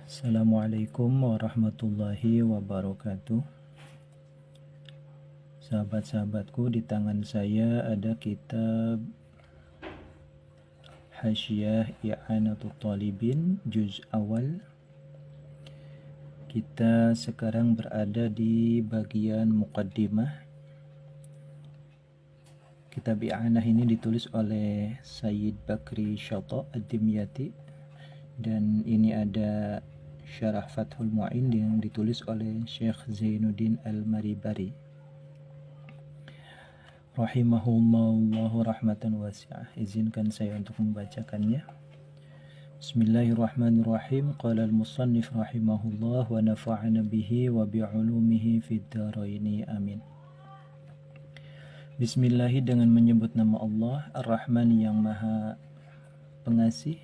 Assalamualaikum warahmatullahi wabarakatuh. Sahabat-sahabatku, di tangan saya ada kitab Hasyiah I'anatul Talibin juz awal. Kita sekarang berada di bagian muqaddimah. Kitab I'anah ini ditulis oleh Sayyid Bakri Syata Ad-Dimyati, dan ini ada Syarah Fathul Mu'in yang ditulis oleh Syekh Zainuddin Al-Maribari rahimahullahu rahmatan wasi'ah. Izinkan saya untuk membacakannya. Bismillahirrahmanirrahim. Qala al-musannif rahimahullah wa nafa'ana bihi wa bi'ulumihi fid dharaini amin. Bismillahi, dengan menyebut nama Allah Ar-Rahman yang maha pengasih,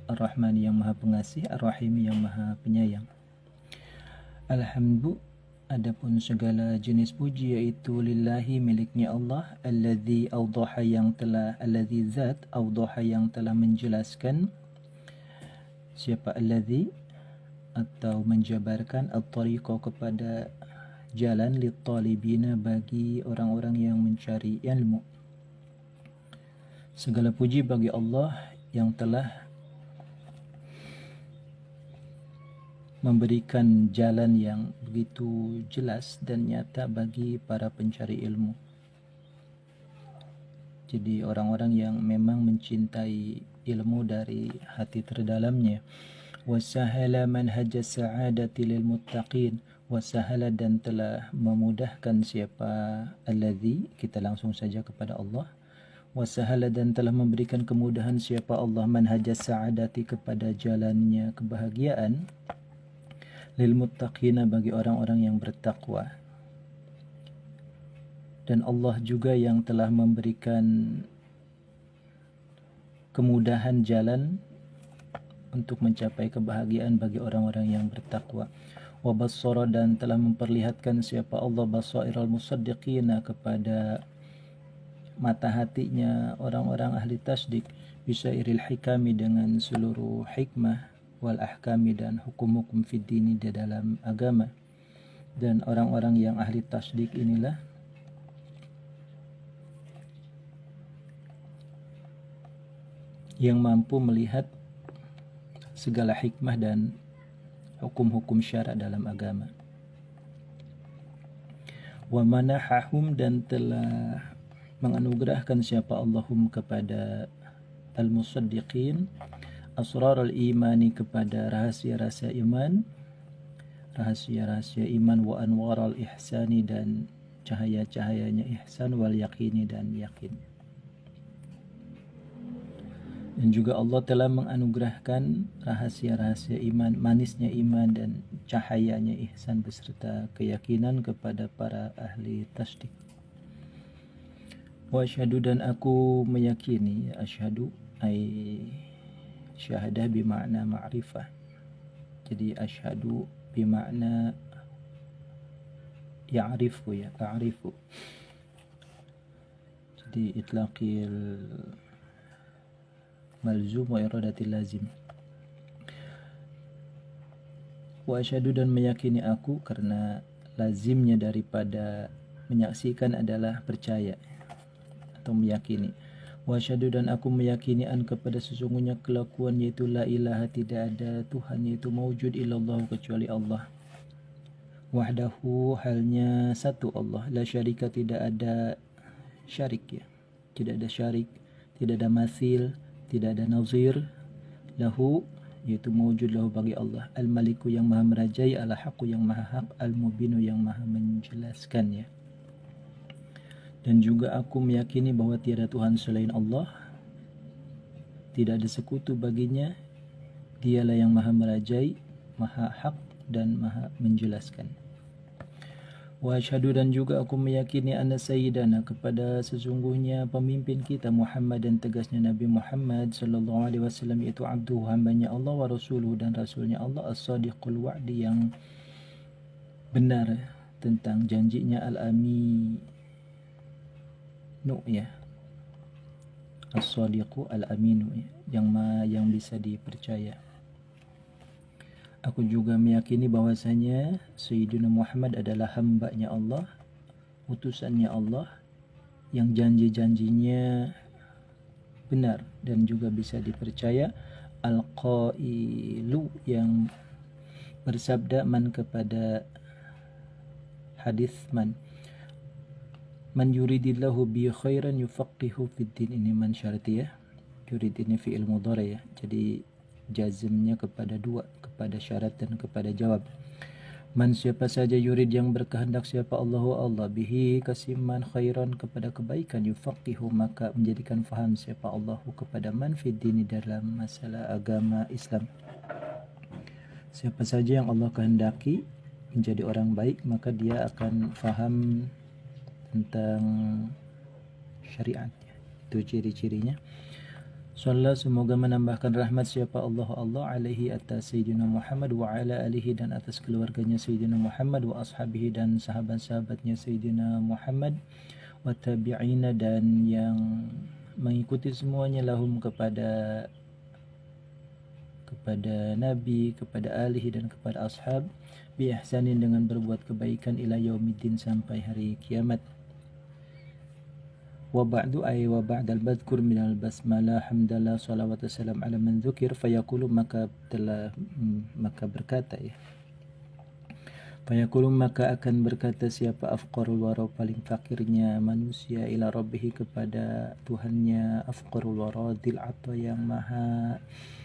Ar-Rahman yang maha pengasih, Ar-Rahim yang maha penyayang. Alhamdu, adapun segala jenis puji yaitu lillahi, miliknya Allah, alladzi awdaha, yang telah, alladzi zat, awdaha yang telah menjelaskan. Siapa alladzi? Atau menjabarkan, at-tariqa kepada jalan, lit-talibina bagi orang-orang yang mencari ilmu. Segala puji bagi Allah yang telah memberikan jalan yang begitu jelas dan nyata bagi para pencari ilmu. Jadi orang-orang yang memang mencintai ilmu dari hati terdalamnya. Wasahala manhaja sa'adati lil muttaqin. Wasahala, dan telah memudahkan. Siapa alladzi? Kita langsung saja kepada Allah. Wasahala, dan telah memberikan kemudahan. Siapa Allah? Manhaja sa'adati, kepada jalannya kebahagiaan. Lil muttaqina, bagi orang-orang yang bertakwa. Dan Allah juga yang telah memberikan kemudahan jalan untuk mencapai kebahagiaan bagi orang-orang yang bertakwa. Wa bassara, dan telah memperlihatkan siapa Allah basairal musaddiqina, kepada mata hatinya orang-orang ahli tasdik, bisairil hikami, dengan seluruh hikmah, wal ahkami, dan hukum-hukum fid dini, di dalam agama. Dan orang-orang yang ahli tasdik inilah yang mampu melihat segala hikmah dan hukum-hukum syarak dalam agama. Wa manahahum, dan telah menganugerahkan siapa Allahum kepada al-musaddiqin, asrar al-imani, kepada rahasia-rahasia iman, rahasia-rahasia iman, wa anwar al-ihsani, dan cahaya-cahayanya ihsan, wal yaqini, dan yakin. Dan juga Allah telah menganugerahkan rahasia-rahasia iman, manisnya iman, dan cahayanya ihsan beserta keyakinan kepada para ahli tasdik. Wa asyhadu, dan aku meyakini, asyhadu ay syahadah bimakna ma'rifah. Jadi asyhadu bimakna ya'rifu, ya, a'rifu. Jadi itlaqil malzum wa iradatil lazim. Wa asyhadu, dan meyakini aku, karena lazimnya daripada menyaksikan adalah percaya atau meyakini. Wa asyhadu, dan aku meyakini an, kepada sesungguhnya kelakuan, yaitu la ilaha, tidak ada Tuhan, yaitu maujud illallah, kecuali Allah. Wahdahu, halnya satu Allah. La syarika, tidak ada syarik, ya, tidak ada syarik, tidak ada mathil, tidak ada nazir. Lahu, yaitu mewujud lahu bagi Allah. Al-Maliku, yang maha merajai. Al-Haqqu, yang maha hak. Al-Mubinu, yang maha menjelaskannya. Dan juga aku meyakini bahwa tiada Tuhan selain Allah, tidak ada sekutu baginya. Dialah yang maha merajai, maha hak, dan maha menjelaskan. Wa asyhadu, dan juga aku meyakini anna sayyidana, kepada sesungguhnya pemimpin kita Muhammad, dan tegasnya Nabi Muhammad sallallahu alaihi wasallam, yaitu abduhu, hambanya Allah, wa rasuluhu, dan rasulnya Allah, as-sadiqul wa'di, yang benar tentang janjinya, al-aminu, ya, as-sadiqu al-aminu, yang bisa dipercaya. Aku juga meyakini bahwasanya Sayyidina Muhammad adalah hambanya Allah, utusannya Allah, yang janji-janjinya benar dan juga bisa dipercaya. Al-qailu, yang bersabda, man kepada hadis man yuridillahu bi khairan yufaqihu fid din. Ini man syarti ya, yurid ini fi'il mudhari ya, jadi jazmnya kepada dua, kepada syarat dan kepada jawab. Man, siapa saja, yurid yang berkehendak siapa Allah bihi kasiman khairan kepada kebaikan, yufaqihu maka menjadikan faham siapa Allah kepada man fid dini dalam masalah agama Islam. Siapa saja yang Allah kehendaki menjadi orang baik, maka dia akan faham tentang syariatnya. Itu ciri-cirinya. Sallallahu, semoga menambahkan rahmat siapa Allah alaihi atas Sayyidina Muhammad wa ala alihi dan atas keluarganya Sayyidina Muhammad wa ashabihi dan sahabat-sahabatnya Sayyidina Muhammad wa tabi'ina dan yang mengikuti semuanya lahum kepada Nabi, kepada alihi dan kepada ashab bi ihsanin dengan berbuat kebaikan ila yaumiddin sampai hari kiamat. Wa ba'du ay wa ba'dal badhkur minal basmalah hamdalah salawat wassalam ala man dzukir fayaqulu maka berkata ya, fayaqulu maka akan berkata siapa afqarul wara, paling fakirnya manusia, ila rabbih kepada Tuhannya, afqarul wara dzil ata yang maha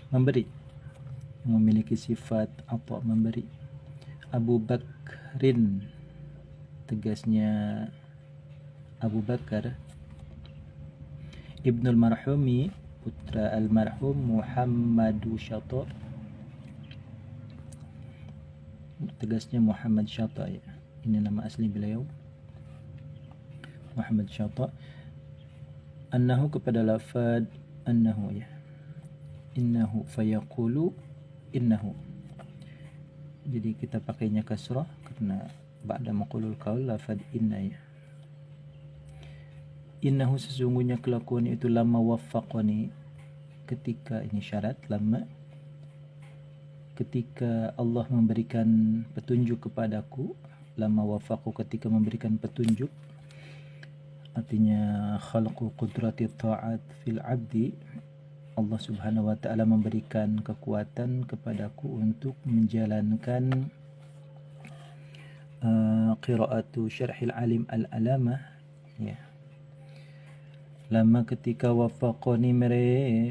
memberi, yang memiliki sifat apa, memberi. Abu Bakrin, tegasnya Abu Bakar, Ibnul Marhumi, putra almarhum Muhammadu Syata, tegasnya Muhammad Syata ya, ini nama asli beliau Muhammad Syata. Annahu kepada lafad annahu ya, innahu fayaqulu innahu, jadi kita pakainya kasrah karena ba'da maqulul qaul lafad inna ya. Innahu sesungguhnya kelakuan itu, lama waffaqani, ketika, ini syarat lama, ketika Allah memberikan petunjuk kepadaku, lama waffaqu ketika memberikan petunjuk, artinya khalqu qudrati ta'at fil abdi, Allah subhanahu wa ta'ala memberikan kekuatan kepadaku untuk menjalankan qiraatu syarhil alim al-alamah ya. Lama ketika wafaqani,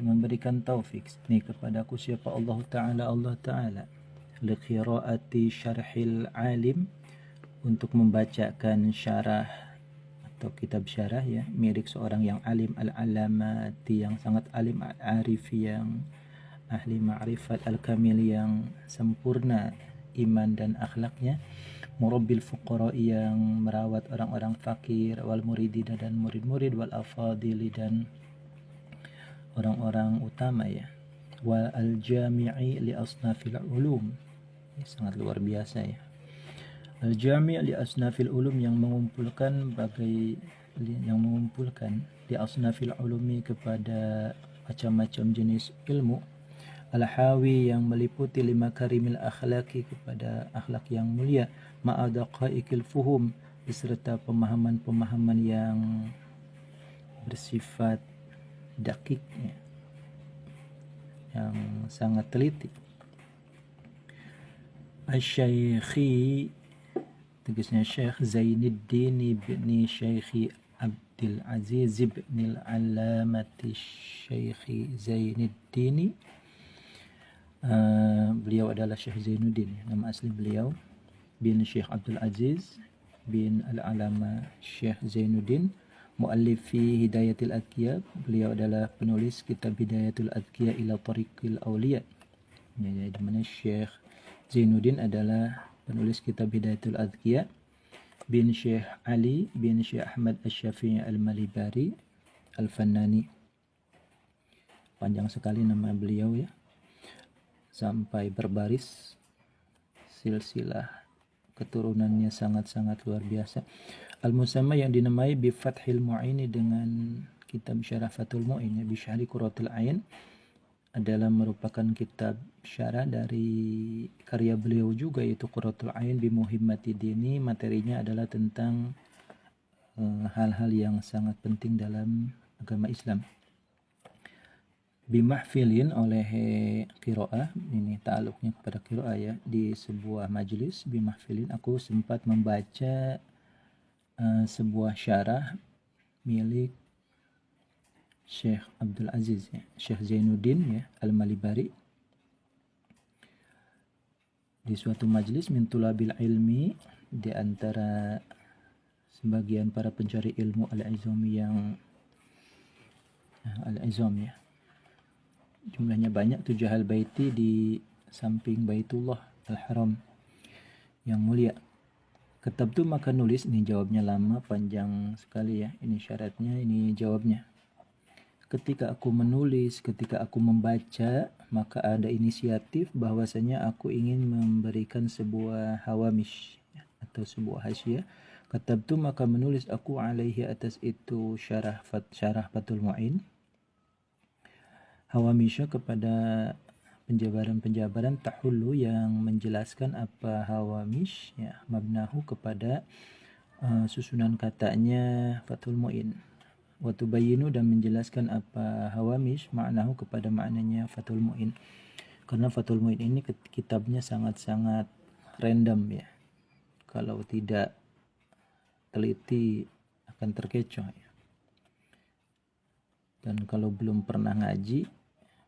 memberikan taufik ni kepadaku siapa Allah Ta'ala li qiraati syarhil alim, untuk membacakan syarah atau kitab syarah ya, milik seorang yang alim, al-alamati yang sangat alim, al-arif yang ahli ma'rifat, al-kamil yang sempurna iman dan akhlaknya, murabbil fuqara yang merawat orang-orang fakir, wal muridina dan murid-murid, wal afadili dan orang-orang utama ya, wal al-jami'i li asnafil ulum, ini sangat luar biasa ya, al-jami' li asnafil ulum yang mengumpulkan li asnafil ulumi kepada macam-macam jenis ilmu, al-hawi yang meliputi lima karimil akhlaki kepada akhlak yang mulia, ma'adaqaikil fuhum beserta pemahaman-pemahaman yang bersifat dakik ya, yang sangat teliti. Asy-syaikhi, tegasnya Syekh Zainuddin ibni Syekhi Abdul Aziz ibn al-Allamati Syekhi Zainuddin. Beliau adalah Syekh Zainuddin, nama asli beliau, bin Syekh Abdul Aziz bin al-Alama Syekh Zainuddin, muallifi Hidayatul Adqiya, beliau adalah penulis kitab Hidayatul Adqiya ila Tariqil Awliya ya, di mana Syekh Zainuddin adalah penulis kitab Hidayatul Adqiya, bin Syekh Ali bin Syekh Ahmad Asy-Syafi'i Al-Malibari Al-Fannani, panjang sekali nama beliau ya, sampai berbaris silsilah keturunannya sangat-sangat luar biasa. Al-Musamma yang dinamai bi Fathil Mu'ini, dengan kitab Syarah Fathul Mu'in ya, Bisyahri Qurratul Ain adalah merupakan kitab syarah dari karya beliau juga, yaitu Qurratul Ain bi Muhimmati Dini. Materinya adalah tentang hal-hal yang sangat penting dalam agama Islam. Bimahfilin oleh qiraah, ini ta'aluknya kepada qiraah ya, di sebuah majelis. Bimahfilin, aku sempat membaca sebuah syarah milik Syekh Abdul Aziz ya, Syekh Zainuddin ya Al-Malibari, di suatu majelis min tulabil ilmi, di antara sebagian para pencari ilmu al-izami yang al-izam ya, jumlahnya banyak, 7 hal baiti di samping Baitullah Al-Haram yang mulia. Ketab tu maka nulis, ini jawabnya lama panjang sekali ya, ini syaratnya, ini jawabnya. Ketika aku menulis, ketika aku membaca, maka ada inisiatif bahwasanya aku ingin memberikan sebuah hawamish atau sebuah hasyiah. Ketab tu maka menulis aku alaihi, atas itu syarah Fathul Mu'in, hawamisha kepada penjabaran-penjabaran, tahulu yang menjelaskan apa hawamish ya, mabnahu kepada susunan katanya Fathul Mu'in, wa tubayyinu dan menjelaskan apa hawamish maknahu kepada maknanya Fathul Mu'in. Karena Fathul Mu'in ini kitabnya sangat-sangat random ya, kalau tidak teliti akan terkecoh ya. Dan kalau belum pernah ngaji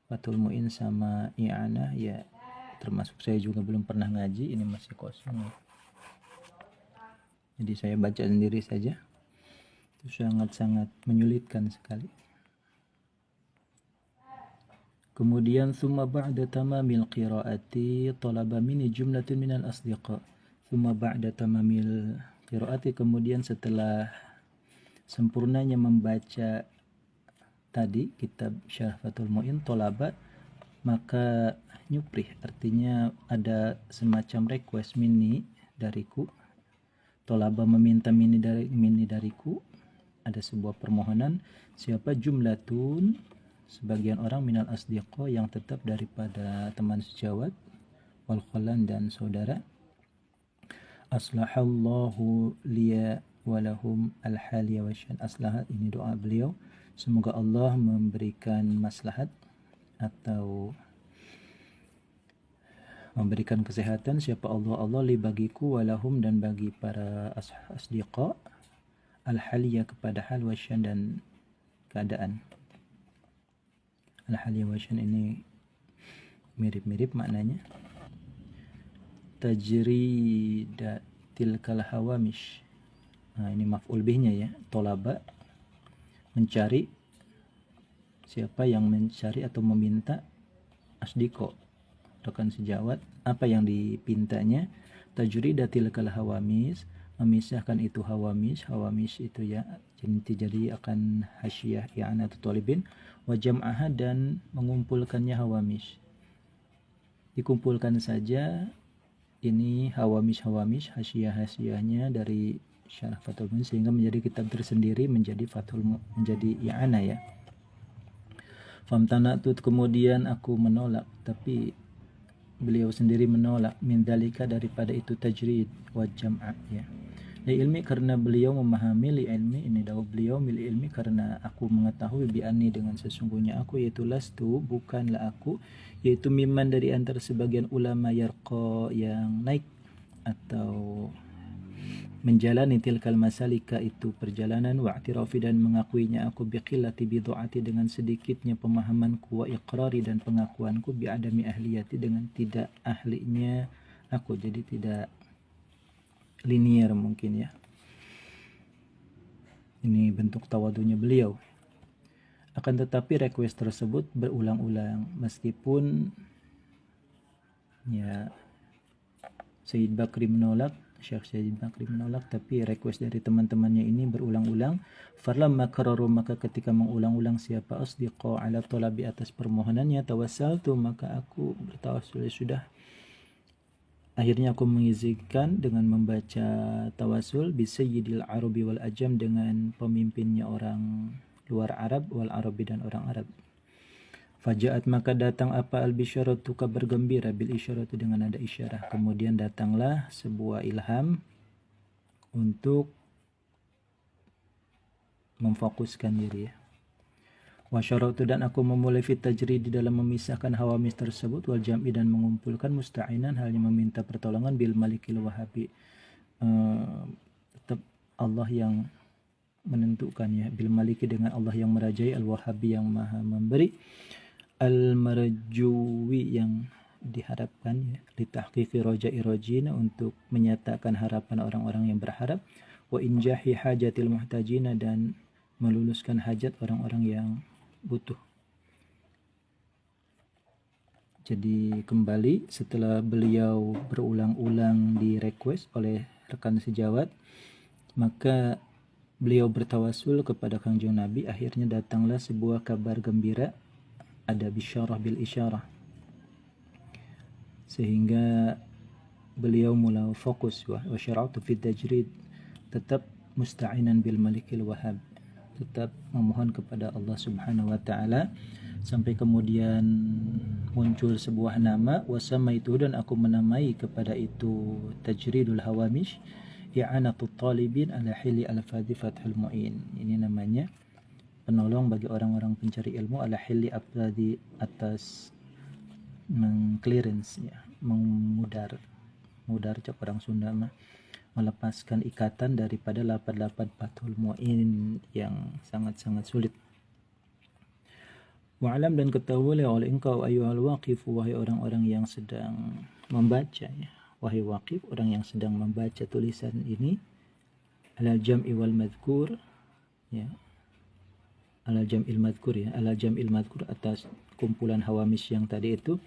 Fathul Mu'in sama I'anah ya, termasuk saya juga belum pernah ngaji, ini masih kosong ya. Jadi saya baca sendiri saja, itu sangat-sangat menyulitkan sekali. Kemudian summa ba'da tamamil qiraati talaba minni jumlatun minal asdiqa. Summa ba'da tamamil qiraati, kemudian setelah sempurnanya membaca tadi kitab Syarah Fathul Mu'in, tolaba maka nyuprih, artinya ada semacam request mini dariku. Tolaba meminta mini dariku, ada sebuah permohonan. Siapa? Jumlatun, sebagian orang, minal asdiqo yang tetap daripada teman sejawat, wal khalan dan saudara. Aslahallahu liya walahum al-haliya wasyan. Aslahat, ini doa beliau, semoga Allah memberikan maslahat atau memberikan kesehatan, siapa Allah li bagiku, walahum dan bagi para asdiqa, al-haliya kepada hal, wasyan dan keadaan. Al-haliya wasyan ini mirip-mirip maknanya. Tajridatil kal hawamish, nah ini maf'ul bihnya ya, tolaba mencari, siapa yang mencari atau meminta, asdiko rekan sejawat, apa yang dipintanya. Tajridatil kal hawamis, memisahkan itu hawamis itu ya, jadi akan hasyiah i'anatu talibin, wa jam'aha dan mengumpulkannya hawamis, dikumpulkan saja ini hawamis hasyiahnya dari Syarah Fathul Mu'in, sehingga menjadi kitab tersendiri, menjadi menjadi i'anah ya. Famtana'tu, kemudian aku menolak, tapi beliau sendiri menolak, min dalika daripada itu tajrid wa jam'a ya. Li ilmi, karena beliau memahami, li ilmi ini dawuh beliau, mil ilmi karena aku mengetahui, bi anni dengan sesungguhnya aku, yaitu lastu bukanlah aku, yaitu mimman dari antara sebagian ulama, yarqa yang naik atau menjalani tilkal masalika itu perjalanan, wa'tirafi dan mengakuinya aku, biqillati bidu'ati dengan sedikitnya pemahamanku, wa iqrari dan pengakuanku, bi'adami ahliyati dengan tidak ahlinya aku, jadi tidak linier mungkin ya. Ini bentuk tawadunya beliau. Akan tetapi request tersebut berulang-ulang, meskipun ya Syekh Syed Bakri menolak, tapi request dari teman-temannya ini berulang-ulang. Falamma kararu, maka ketika mengulang-ulang siapa asdiqa ala talabi atas permohonannya, tawassaltu maka aku bertawassul, sudah akhirnya aku mengizinkan dengan membaca tawasul bi sayyidil arabi wal ajam, dengan pemimpinnya orang luar Arab, wal Arabi dan orang Arab. Faja'at maka datang apa al-bisyaratu kabar gembira bil isyaratu dengan ada isyarah. Kemudian datanglah sebuah ilham untuk memfokuskan diri ya. Wa syaratu dan aku memulai fit tajrid di dalam memisahkan hawamis tersebut wal jam'i dan mengumpulkan musta'inan halnya meminta pertolongan bil malikil wahabi. Tetap Allah yang menentukan ya, bil maliki dengan Allah yang merajai, al wahabi yang maha memberi, al marjuwi yang diharapkan ya, li tahqiqi raja'i rajina untuk menyatakan harapan orang-orang yang berharap, wa injahi hajatil muhtajina dan meluluskan hajat orang-orang yang butuh. Jadi kembali setelah beliau berulang-ulang di request oleh rekan sejawat, maka beliau bertawasul kepada Kangjeng Nabi. Akhirnya datanglah sebuah kabar gembira, ada bisyarah bil isyarah, sehingga beliau mulai fokus wa syara'tu fi tajrid, tetap musta'inan bil malikil wahhab, tetap memohon kepada Allah Subhanahu wa taala, sampai kemudian muncul sebuah nama, wasamaitu dan aku menamai kepada itu tajridul hawamish, i'anatut talibin ala hili al-fadhi fathul mu'in. Ini namanya penolong bagi orang-orang pencari ilmu ala hili al-fadhi, atas mengclearance ya, mudar cak orang Sunda mah, melepaskan ikatan daripada lapan-lapan fathul mu'in yang sangat-sangat sulit. Wa'alam dan ketahuilah oleh engkau ayyuhal waqif, wahai orang-orang yang sedang membaca ya, wahai waqif, orang yang sedang membaca tulisan ini, ala jam'i wal madhkur ya, ala jam'il madhkur ya, ala jam'il madhkur, atas kumpulan hawamis yang tadi itu,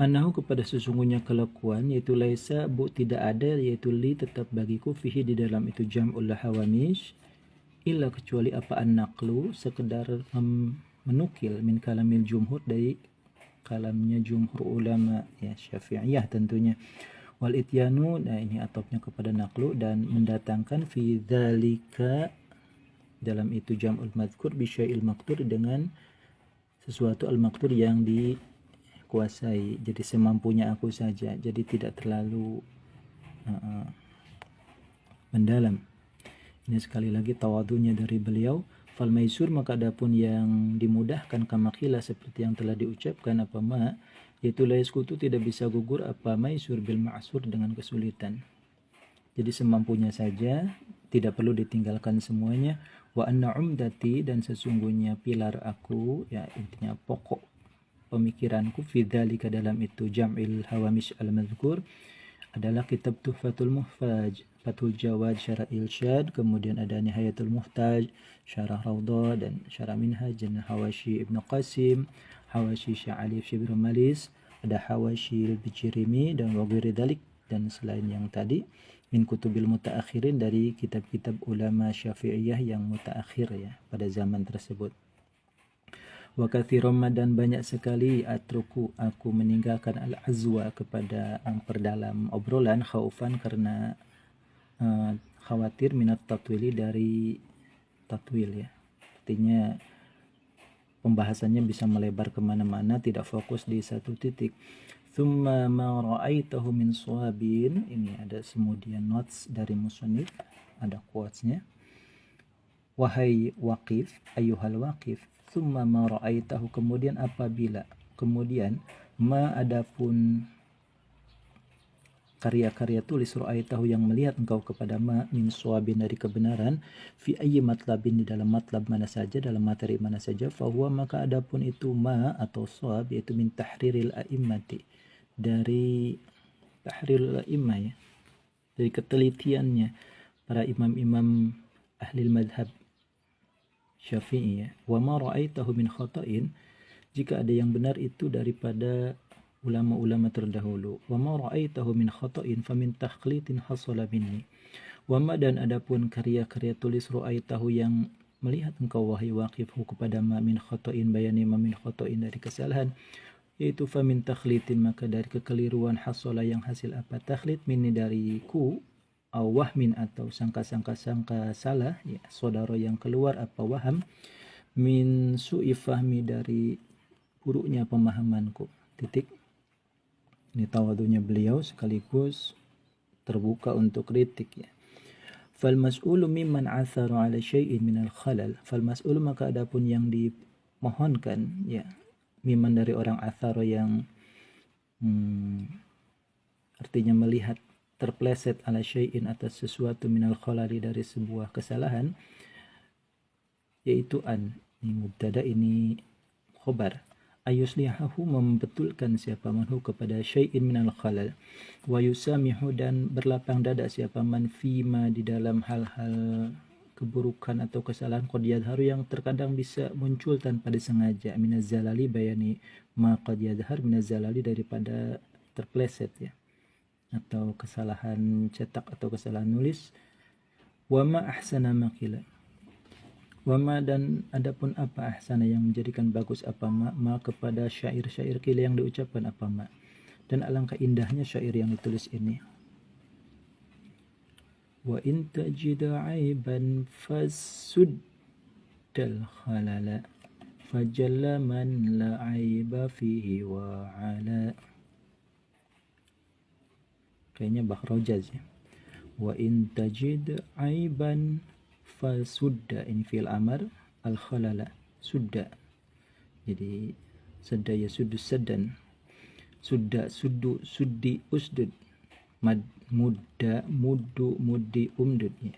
annahu kepada sesungguhnya kelakuan, yaitu laisa bu tidak ada, yaitu li tetap bagiku, fihi di dalam itu jam'ul hawamis, illa kecuali apa an-naqlu, sekedar menukil min kalamil jumhur, dari kalamnya jumhur ulama ya, Syafi'iyah tentunya, wal ityanu, nah ini atopnya kepada naqlu, dan mendatangkan fi dzalika dalam itu jam'ul madhkur bi syai'il maqtur, dengan sesuatu al-maqtur yang dikuasai, jadi semampunya aku saja, jadi tidak terlalu mendalam. Ini sekali lagi tawadunya dari beliau. Fal maisur maka adapun yang dimudahkan, kamakila seperti yang telah diucapkan, apa ma, yaitu la yaskutu tidak bisa gugur apa maisur bil ma'sur dengan kesulitan. Jadi semampunya saja, tidak perlu ditinggalkan semuanya. Wa anna umdati dan sesungguhnya pilar aku ya, intinya pokok pemikiranku, fi dzalika dalam itu jam'il hawamish al-madhkur, adalah kitab Tuhfatul Muhtaj, Fathul Jawad, Syarah Ilsyad, kemudian ada Nihayatul Muhtaj, Syarah Raudhah, dan Syarah Minhaj, dan Hawashi Ibnu Qasim, Hawashi Sya'alif Syibir Malis, ada Hawashi Al-Bijirimi, dan wagiri dalik, dan selain yang tadi, min kutubil mutaakhirin, dari kitab-kitab ulama Syafi'iyah yang mutaakhir ya, pada zaman tersebut. Wa katsiran dan banyak sekali atruku aku meninggalkan al-azwa kepada memperdalam obrolan, khaufan karena khawatir, minat tatwili dari tatwil ya, artinya pembahasannya bisa melebar kemana-mana, tidak fokus di satu titik. Thumma ma ra'aitahu min suwabin, ini ada kemudian notes dari musannif, ada quotes-nya. Wahai waqif, ayyuhal waqif, thumma ma ra'aitahu, kemudian apabila, kemudian ma adapun karya-karya tulis, ra'aitahu yang melihat engkau kepada ma, min suwabin dari kebenaran, fi ayyi matlabin di dalam matlab mana saja, dalam materi mana saja, fahuwa maka adapun itu ma atau suwab, yaitu min tahriril a'immati, dari tahriril a'immah ya, dari ketelitiannya para imam-imam ahli madhab Syafi'i ya. Wa ma ra'aitahu min khata'in, jika ada yang benar itu daripada ulama-ulama terdahulu. Wa ma ra'aitahu min khata'in fa min takhlitin hasala minni. Wa ma dan adapun karya-karya tulis ra'aitahu yang melihat engkau wahai waqifhu kepada ma min khata'in, bayani ma min khata'in dari kesalahan, yaitu fa min takhlitin maka dari kekeliruan, hasala yang hasil apa, takhlit minni dariku, wahmin atau sangka-sangka salah ya, saudara yang keluar apa waham, min su'i fahmi, dari buruknya pemahamanku. Titik. Ini tawadunya beliau sekaligus terbuka untuk kritik ya. Fal mas'ulu mimman atharu ala syai'in minal khalal. Fal mas'ulu, maka adapun yang dimohonkan ya, mimman dari orang atharo yang artinya melihat terpleset ala syai'in atas sesuatu minal khalali dari sebuah kesalahan, yaitu an, ini mubtada, ini khobar. Ayuslihahu, membetulkan siapa manhu kepada syai'in minal khalal, wa yusamihu, dan berlapang dada siapa man fima, di dalam hal-hal keburukan atau kesalahan qad yadharu, yang terkadang bisa muncul tanpa disengaja, minaz zalali, bayani ma qad yadhar minaz zalali, daripada terpleset ya, atau kesalahan cetak atau kesalahan nulis. Wa ma ahsana maqila, wama, dan adapun apa, ahsana, yang menjadikan bagus, apa ma kepada syair-syair kila yang diucapkan, apa ma, dan alangkah indahnya syair yang ditulis ini. Wa in tajid aiban fasuddal khalala, fajalla man la aiba fihi wa ala. Kayaknya bakhrojaz ya. Wa in tajid aiban fasudda, ini fi'il amar, al khalala sudda, jadi sadda ya suddu saddan, sudda suddu suddi usdud, mad mudda muddu muddi umdud ya.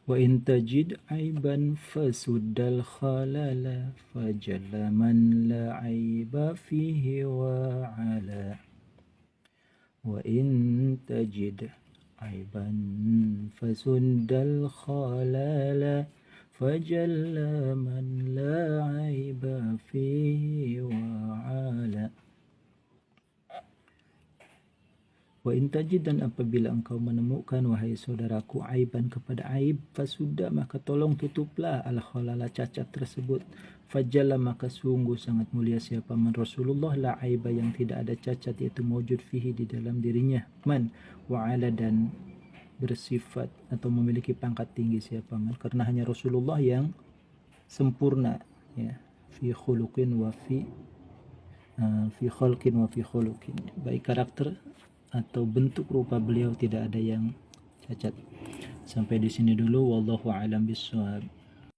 Wa in tajid aiban fasuddal khalala, fajalla man la aiba fihi wa ala. Wa in tajid aiban fasundal khalala, fajalla man la aiba fihi wa ala. Wa in tajid, dan apabila engkau menemukan wahai saudaraku aiban, kepada aib, fasudda, maka tolong tutuplah al khalala, cacat tersebut, fajalla, maka sungguh sangat mulia siapa man Rasulullah, la aiba, yang tidak ada cacat, yaitu mewujud fihi, di dalam dirinya, man, wa ala, dan bersifat atau memiliki pangkat tinggi siapa man, karena hanya Rasulullah yang sempurna ya, fi khuluqin wa fi khalqin wa fi khuluqin, baik karakter atau bentuk rupa beliau tidak ada yang cacat. Sampai di sini dulu, wallahu a'lam bishawab.